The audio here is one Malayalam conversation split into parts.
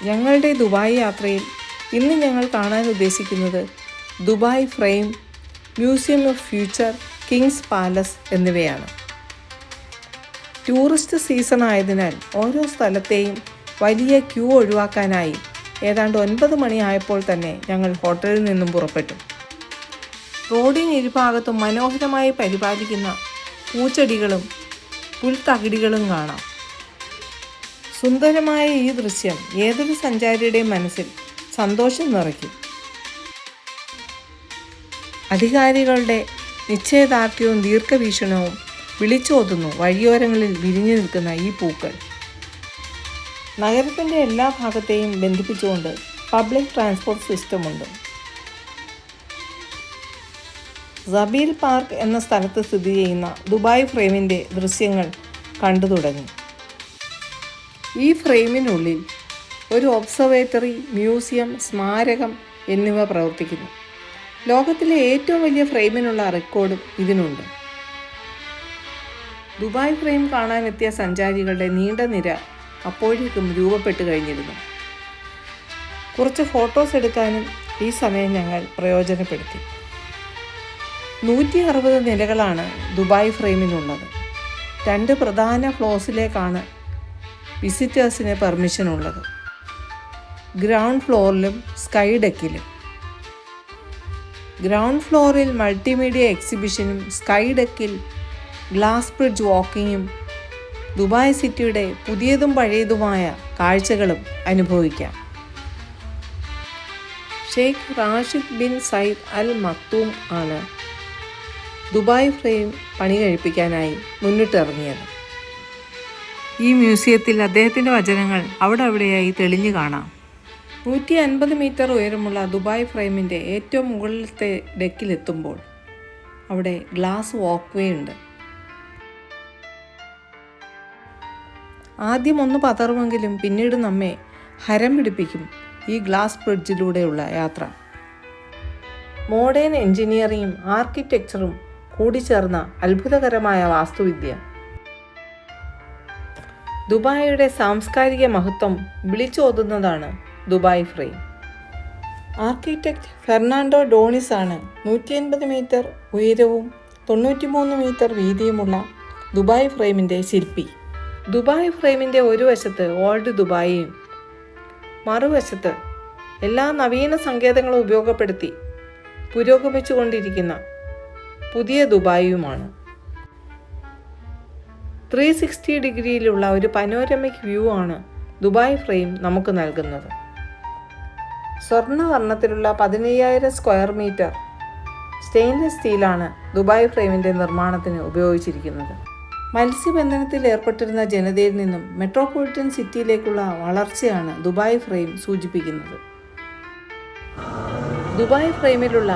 ഞങ്ങളുടെ ദുബായ് യാത്രയിൽ ഇന്ന് ഞങ്ങൾ കാണാൻ ഉദ്ദേശിക്കുന്നത് Dubai frame, museum of future, Kings palace എന്നിവയാണ്. ടൂറിസ്റ്റ് സീസൺ ആയതിനാൽ ഓരോ സ്ഥലത്തെയും വലിയ ക്യൂ ഒഴിവാക്കാനായി ഏതാണ്ട് 9 മണിയായപ്പോൾ തന്നെ ഞങ്ങൾ ഹോട്ടലിൽ നിന്നും പുറപ്പെട്ടു. റോഡിന് ഇരുഭാഗത്തും മനോഹരമായി പരിപാലിക്കുന്ന പൂച്ചെടികളും പുൽത്തകിടികളും കാണാം. സുന്ദരമായ ഈ ദൃശ്യം ഏതൊരു സഞ്ചാരിയുടെയും മനസ്സിൽ സന്തോഷം നിറയ്ക്കും. അധികാരികളുടെ നിശ്ചയദാർഢ്യവും ദീർഘവീക്ഷണവും വിളിച്ചോതുന്നു വഴിയോരങ്ങളിൽ വിരിഞ്ഞു നിൽക്കുന്ന ഈ പൂക്കൾ. നഗരത്തിൻ്റെ എല്ലാ ഭാഗത്തെയും ബന്ധിപ്പിച്ചുകൊണ്ട് പബ്ലിക് ട്രാൻസ്പോർട്ട് സിസ്റ്റമുണ്ട്. സബീൽ പാർക്ക് എന്ന സ്ഥലത്ത് സ്ഥിതി ചെയ്യുന്ന ദുബായ് ഫ്രെയിമിൻ്റെ ദൃശ്യങ്ങൾ കണ്ടു തുടങ്ങി. ഈ ഫ്രെയിമിനുള്ളിൽ ഒരു ഒബ്സർവേറ്ററി, മ്യൂസിയം, സ്മാരകം എന്നിവ പ്രവർത്തിക്കുന്നു. ലോകത്തിലെ ഏറ്റവും വലിയ ഫ്രെയിമിനുള്ള റെക്കോർഡും ഇതിനുണ്ട്. ദുബായ് ഫ്രെയിം കാണാനെത്തിയ സഞ്ചാരികളുടെ നീണ്ട നിര അപ്പോഴേക്കും രൂപപ്പെട്ട് കഴിഞ്ഞിരുന്നു. കുറച്ച് ഫോട്ടോസ് എടുക്കാനും ഈ സമയം ഞങ്ങൾ പ്രയോജനപ്പെടുത്തി. 160 നിലകളാണ് ദുബായ് ഫ്രെയിമിനുള്ളത്. 2 പ്രധാന ഫ്ലോർസിലേക്കാണ് വിസിറ്റേഴ്സിന് പെർമിഷൻ ഉള്ളത്. ഗ്രൗണ്ട് ഫ്ലോറിലും സ്കൈ ഡെക്കിലും. ഗ്രൗണ്ട് ഫ്ലോറിൽ മൾട്ടിമീഡിയ എക്സിബിഷനും സ്കൈ ഡെക്കിൽ ഗ്ലാസ് ബ്രിഡ്ജ് വാക്കിങ്ങും ദുബായ് സിറ്റിയുടെ പുതിയതും പഴയതുമായ കാഴ്ചകളും അനുഭവിക്കാം. Sheikh Rashid bin Saeed Al Maktoum ആണ് ദുബായ് ഫ്രെയിം പണി കഴിപ്പിക്കാനായി മുന്നിട്ടിറങ്ങിയത്. ഈ മ്യൂസിയത്തിൽ അദ്ദേഹത്തിൻ്റെ വചനങ്ങൾ അവിടെയായി തെളിഞ്ഞു കാണാം. 150 മീറ്റർ ഉയരമുള്ള ദുബായ് ഫ്രെയിമിൻ്റെ ഏറ്റവും മുകളിലത്തെ ഡെക്കിലെത്തുമ്പോൾ അവിടെ ഗ്ലാസ് വാക്ക് വേ ഉണ്ട്. ആദ്യം ഒന്ന് പതറുമെങ്കിലും പിന്നീട് നമ്മെ ഹരം പിടിപ്പിക്കും ഈ ഗ്ലാസ് ബ്രിഡ്ജിലൂടെയുള്ള യാത്ര. മോഡേൺ എൻജിനീയറിങ്ങും ആർക്കിടെക്ചറും കൂടിച്ചേർന്ന അത്ഭുതകരമായ വാസ്തുവിദ്യ. ദുബായിയുടെ സാംസ്കാരിക മഹത്വം വിളിച്ചോതുന്നതാണ് ദുബായ് ഫ്രെയിം. ആർക്കിടെക്ട് ഫെർണാണ്ടോ ഡോണിസ് ആണ് 180 മീറ്റർ ഉയരവും 93 മീറ്റർ വീതിയുമുള്ള ദുബായ് ഫ്രെയിമിൻ്റെ ശില്പി. ദുബായ് ഫ്രെയിമിൻ്റെ ഒരു വശത്ത് ഓൾഡ് ദുബായിയും മറുവശത്ത് എല്ലാ നവീന സങ്കേതങ്ങളും ഉപയോഗപ്പെടുത്തി പുരോഗമിച്ചുകൊണ്ടിരിക്കുന്ന പുതിയ ദുബായിയുമാണ്. 360 ഡിഗ്രിയിലുള്ള ഒരു പനോരമിക് വ്യൂ ആണ് ദുബായ് ഫ്രെയിം നമുക്ക് നൽകുന്നത്. സ്വർണ്ണവർണ്ണത്തിലുള്ള 15,000 സ്ക്വയർ മീറ്റർ സ്റ്റെയിൻലെസ് സ്റ്റീലാണ് ദുബായ് ഫ്രെയിമിൻ്റെ നിർമ്മാണത്തിന് ഉപയോഗിച്ചിരിക്കുന്നത്. മത്സ്യബന്ധനത്തിൽ ഏർപ്പെട്ടിരുന്ന ജനതയിൽ നിന്നും മെട്രോപൊളിറ്റൻ സിറ്റിയിലേക്കുള്ള വളർച്ചയാണ് ദുബായ് ഫ്രെയിം സൂചിപ്പിക്കുന്നത്. ദുബായ് ഫ്രെയിമിലുള്ള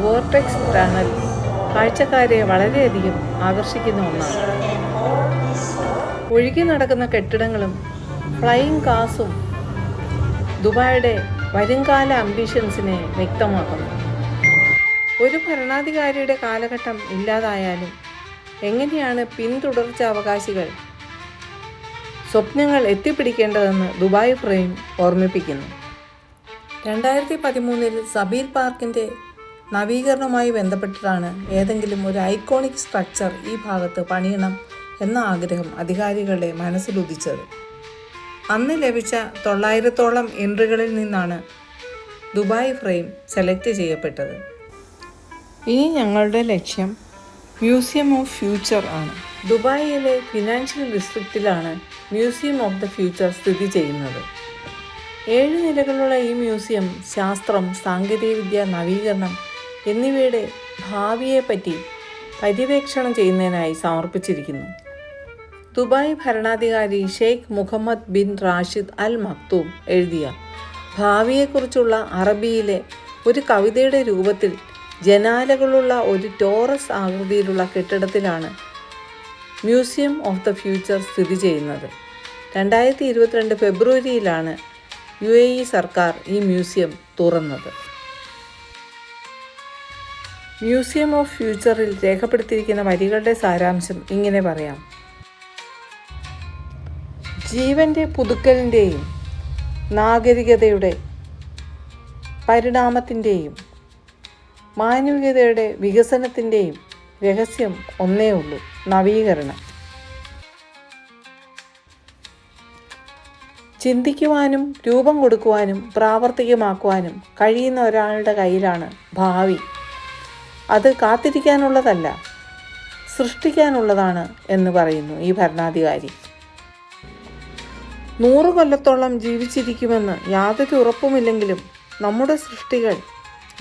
വോർട്ടെക്സ് ടണൽ കാഴ്ചക്കാരെ വളരെയധികം ആകർഷിക്കുന്ന ഒന്നാണ്. ഒഴുകി നടക്കുന്ന കെട്ടിടങ്ങളും ഫ്ലൈയിങ് കാസും ദുബായിയുടെ വരുംകാല അംബിഷൻസിനെ വ്യക്തമാക്കുന്നു. ഒരു ഭരണാധികാരിയുടെ കാലഘട്ടം ഇല്ലാതായാലും എങ്ങനെയാണ് പിന്തുടർച്ചാവകാശികൾ സ്വപ്നങ്ങൾ എത്തിപ്പിടിക്കേണ്ടതെന്ന് ദുബായ് ഫ്രെയിം ഓർമ്മിപ്പിക്കുന്നു. 2013 സബീൽ പാർക്കിൻ്റെ നവീകരണവുമായി ബന്ധപ്പെട്ടിട്ടാണ് ഏതെങ്കിലും ഒരു ഐക്കോണിക് സ്ട്രക്ചർ ഈ ഭാഗത്ത് പണിയണം എന്ന ആഗ്രഹം അധികാരികളുടെ മനസ്സിലുദിച്ചത്. അന്ന് ലഭിച്ച 900ഓളം എൻട്രികളിൽ നിന്നാണ് ദുബായ് ഫ്രെയിം സെലക്ട് ചെയ്യപ്പെട്ടത്. ഇനി ഞങ്ങളുടെ ലക്ഷ്യം മ്യൂസിയം ഓഫ് ഫ്യൂച്ചർ ആണ്. ദുബായിലെ ഫിനാൻഷ്യൽ ഡിസ്ട്രിക്റ്റിലാണ് മ്യൂസിയം ഓഫ് ദ ഫ്യൂച്ചർ സ്ഥിതി ചെയ്യുന്നത്. 7 നിലകളുള്ള ഈ മ്യൂസിയം ശാസ്ത്രം, സാങ്കേതികവിദ്യ, നവീകരണം എന്നിവയുടെ ഭാവിയെപ്പറ്റി പര്യവേക്ഷണം ചെയ്യുന്നതിനായി സമർപ്പിച്ചിരിക്കുന്നു. ദുബായ് ഭരണാധികാരി Sheikh Mohammed bin Rashid Al Maktoum എഴുതിയ ഭാവിയെക്കുറിച്ചുള്ള അറബിയിലെ ഒരു കവിതയുടെ രൂപത്തിൽ ജനാലകളുള്ള ഒരു ടോറസ് ആകൃതിയിലുള്ള കെട്ടിടത്തിലാണ് മ്യൂസിയം ഓഫ് ദ ഫ്യൂച്ചർ സ്ഥിതി ചെയ്യുന്നത്. 2022 ഫെബ്രുവരിയിലാണ് UAE സർക്കാർ ഈ മ്യൂസിയം തുറന്നത്. മ്യൂസിയം ഓഫ് ഫ്യൂച്ചറിൽ രേഖപ്പെടുത്തിയിരിക്കുന്ന വരികളുടെ സാരാംശം ഇങ്ങനെ പറയാം. ജീവൻ്റെ പുതുക്കലിൻ്റെയും നാഗരികതയുടെ പരിണാമത്തിൻ്റെയും മാനവികതയുടെ വികസനത്തിൻ്റെയും രഹസ്യം ഒന്നേ ഉള്ളൂ: നവീകരണം. ചിന്തിക്കുവാനും രൂപം കൊടുക്കുവാനും പ്രാവർത്തികമാക്കുവാനും കഴിയുന്ന ഒരാളുടെ കയ്യിലാണ് ഭാവി. അത് കാത്തിരിക്കാനുള്ളതല്ല, സൃഷ്ടിക്കാനുള്ളതാണ് എന്ന് പറയുന്നു ഈ ഭരണാധികാരി. 100 കൊല്ലത്തോളം ജീവിച്ചിരിക്കുമെന്ന് യാതൊരു ഉറപ്പുമില്ലെങ്കിലും നമ്മുടെ സൃഷ്ടികൾ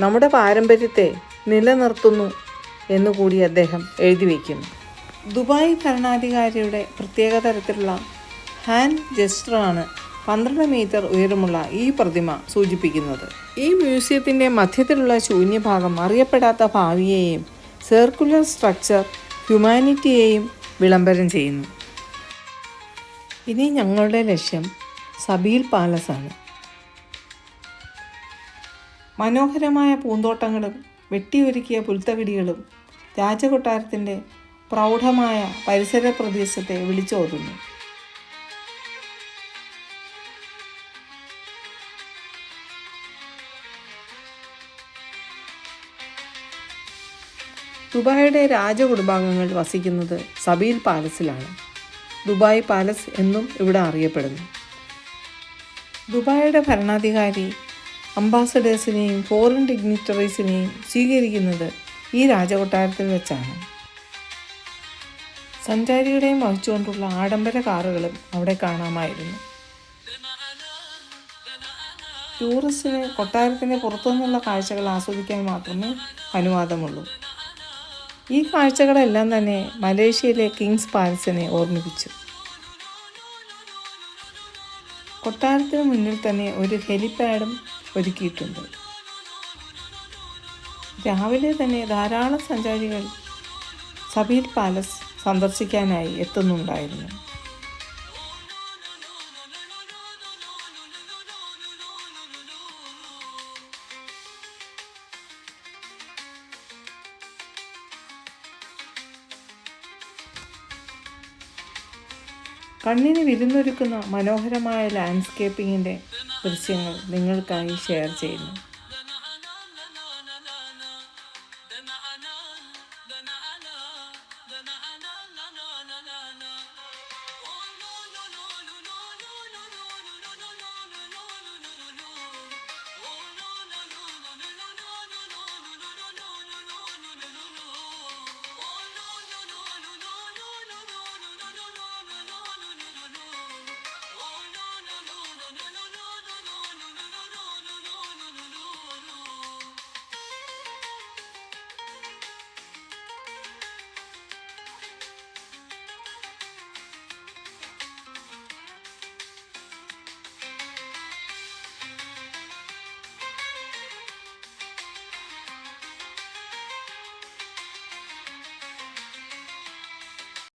നമ്മുടെ പാരമ്പര്യത്തെ നിലനിർത്തുന്നു എന്നുകൂടി അദ്ദേഹം എഴുതി വയ്ക്കുന്നു. ദുബായ് ഭരണാധികാരിയുടെ പ്രത്യേക തരത്തിലുള്ള ഹാൻഡ് ജസ്റ്ററാണ് 12 മീറ്റർ ഉയരമുള്ള ഈ പ്രതിമ സൂചിപ്പിക്കുന്നത്. ഈ മ്യൂസിയത്തിൻ്റെ മധ്യത്തിലുള്ള ശൂന്യഭാഗം അറിയപ്പെടാത്ത ഭാവിയെയും സർക്കുലർ സ്ട്രക്ചർ ഹ്യൂമാനിറ്റിയെയും വിളംബരം ചെയ്യുന്നു. ഇനി ഞങ്ങളുടെ ലക്ഷ്യം സബീൽ പാലസ് ആണ്. മനോഹരമായ പൂന്തോട്ടങ്ങളും വെട്ടിയൊരുക്കിയ പുൽത്തകിടികളും രാജകൊട്ടാരത്തിൻ്റെ പ്രൗഢമായ പരിസര പ്രദേശത്തെ വിളിച്ചോതുന്നു. ദുബായിയുടെ രാജകുടുംബാംഗങ്ങൾ വസിക്കുന്നത് സബീൽ പാലസിലാണ്. ദുബായ് പാലസ് എന്നും ഇവിടെ അറിയപ്പെടുന്നു. ദുബായിയുടെ ഭരണാധികാരി അംബാസഡേഴ്സിനെയും ഫോറിൻ ഡിഗ്നിറ്ററീസിനെയും സ്വീകരിക്കുന്നത് ഈ രാജകൊട്ടാരത്തിൽ വെച്ചാണ്. സഞ്ചാരികളെയും വഹിച്ചുകൊണ്ടുള്ള ആഡംബര കാറുകളും അവിടെ കാണാമായിരുന്നു. ടൂറിസ്റ്റിന് കൊട്ടാരത്തിൻ്റെ പുറത്തുനിന്നുള്ള കാഴ്ചകൾ ആസ്വദിക്കാൻ മാത്രമേ അനുവാദമുള്ളൂ. ഈ കാഴ്ചകളെല്ലാം തന്നെ മലേഷ്യയിലെ കിങ്സ് പാലസിനെ ഓർമ്മിപ്പിച്ചു. കൊട്ടാരത്തിന് മുന്നിൽ തന്നെ ഒരു ഹെലിപാഡും ഒരുക്കിയിട്ടുണ്ട്. രാവിലെ തന്നെ ധാരാളം സഞ്ചാരികൾ സബീൽ പാലസ് സന്ദർശിക്കാനായി എത്തുന്നുണ്ടായിരുന്നു. കണ്ണിന് വിരുന്നൊരുക്കുന്ന മനോഹരമായ ലാൻഡ്സ്കേപ്പിങ്ങിൻ്റെ ദൃശ്യങ്ങൾ നിങ്ങൾക്കായി ഷെയർ ചെയ്യുന്നു.